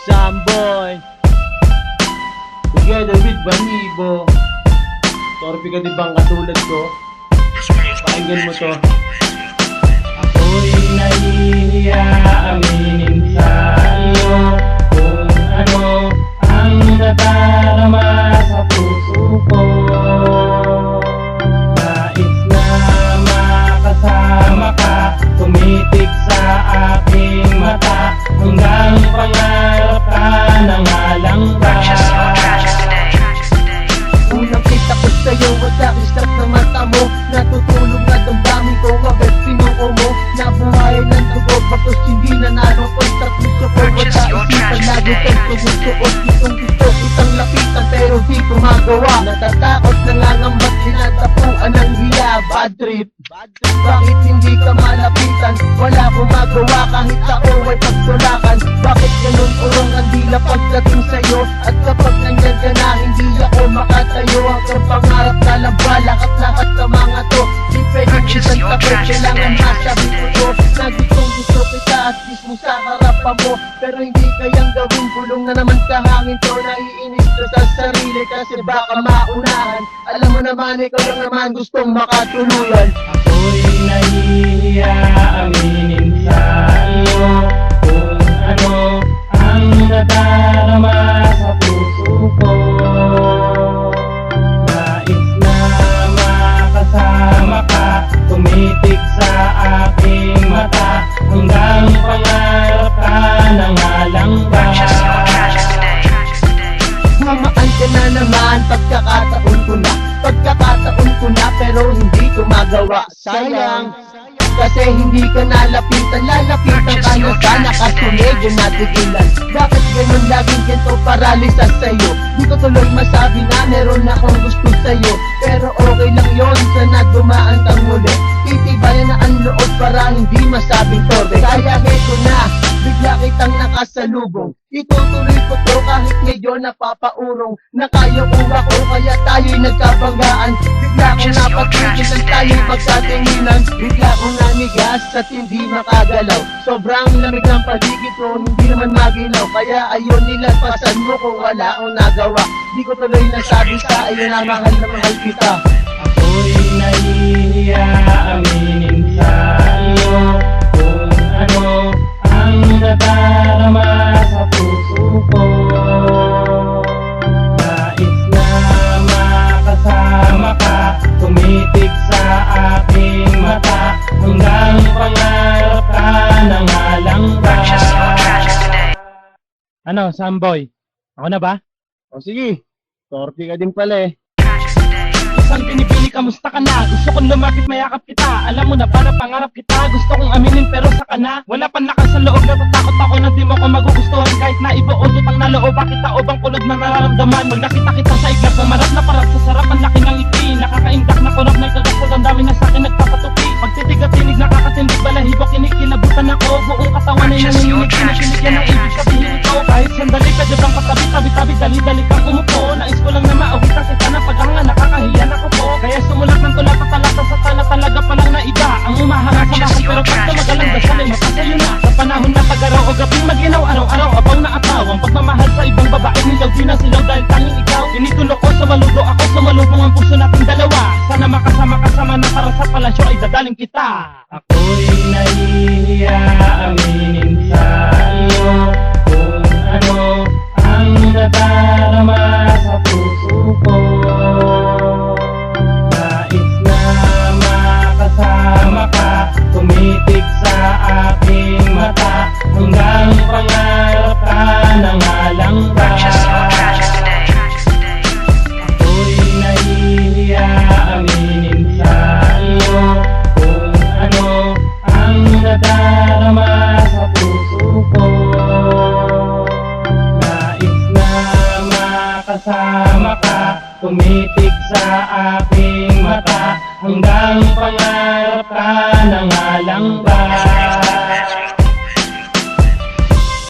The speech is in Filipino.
Samboy together with Banibo. Torpe ka di bang katulad ko? Pakinggan mo to. Ako'y nahihiya aminin sa iyo kung ano ang nadarama sa puso ko. Nais na makasama ka, tumitik sa aking mata, hanggang pangarap ka ng alangga. Unang kita ko sa'yo at nakisap ng mata mo, natutulog na damdamin ko agad sinuko mo. Nabuhayan ng dugo, bakos hindi nanalo ko sa puso ko. Wala isipan, lagi kang tumusuot. Gustong gusto kitang lapitan pero di ko magawa. Natatakot, nangangambat, sinatapuan ng hiya. Bad trip, bakit hindi ka malapitan? Wala akong magawa kahit ako ay pagtulakan. Bakit ganun urong ang dila pagdating sa'yo? At kapag nandyan ka na, hindi ako makatayo. Hanggang pangarap na lambalak at lahat ng mga to. Di pwedeng isang tapos, kailangan masabi ko to. Na gustong gusto kita at mismo sa harapan mo, pero hindi kayang gawin, gulong na naman sa hangin to. Naiinis na sa sarili kasi baka maunahan. Alam mo naman, ikaw lang naman gustong makatuluyan. Ako'y nahihiya aminin sa iyo kung ano ang nadarama sa puso ko. Nais na makasama ka, tumitik sa aking mata, hanggang pangarap ka ng alangga. Mamaan ka na naman, pagkakataon ko na pero hindi ko magawa. Sayang, kasi hindi ka nalapitan, lalapitan ka na sana kasunod yung natigilan. Bakit ganun laging ganito paralisas sa'yo? Di ko tuloy masabi na meron akong gusto sa'yo, pero okay lang yon, sana dumaan kang muli. Titibayan na ang loob para hindi masabing torbe. Kaya heto na, bigla kitang nakasalubong. Itutuloy ko to kahit medyo napapaurong. Nakaya ko ako kaya tayo'y nagkabanggaan. Bigla kong napatigil at tayo'y magkatinginan. Bigla kong nanigas at hindi makagalaw. Sobrang lamig ng paligid ko, hindi naman magilaw. Kaya ayun nilalpasan mo kung wala akong nagawa. Di ko tuloy nasabi sa iyo na mahal kita. Ako'y nahihiya aminin sa iyo kung ano ang nadarama sa puso ko. Nais na makasama ka, tumitik sa aking mata, hanggang pangarap ka ng alangga. Ano, Samboy? Ako na ba? O sige, torpe ka din pala eh. Isang pinipili, kamusta ka na? Gusto kong lumapit, mayakap kita. Alam mo na para pangarap kita. Gusto kong aminin pero sa kana wala pang lakas sa loob, natatakot ako na di mo ko magugustuhan. Kahit na ibuod utang na loob, bakit tao bang kulog na nararamdaman? Pag nakita kita sa iglap, mamarap na parap sa sarap, ang laki ng ngiti. Nakakaindak na kurap na ikagasod, ang dami na sa'kin nagpapatupi. Pagtitig at tinig, nakakatindig, balahibo, kinikilabutan ako. Buong katawan ay nanginginig, kinikinigyan ng ibig sabihin ito. Kahit sandali, pwede bang patabi, tabi-tabi, dali-dali kang umupo. Nais ko lang na mauwitan kita na paghanga, nakakahiyan ako po. Kaya sumulat ng tulad at talata sa tala, talaga palang na iba ang umahanga sa lahat. Pero pag tumagalang dasalin, matasayo na. Sa panahon na pag-araw o gabing maginaw, araw-araw, abaw na apaw. Ang pagmamahal sa ibang babae, nilaw di na silaw dahil tanging ikaw. Tinitulo ko, sumaludo ako, sumalubong ang puso nating dalawa. Sana makasama-kasama na para sa palasyo ay dadaling kita. Ako'y nahihiya aminin sa iyo kung ano ang nadarama sa puso ko. Nais na makasama ka, tumitik sa aking mata, hanggang pangarap ka ng alangga. Ako'y nahihiya aminin sa iyo kung ano ang nadarama sa puso ko. Nais na makasama ka, tumitik sa aking mata, hanggang pangarap ka ng alangga.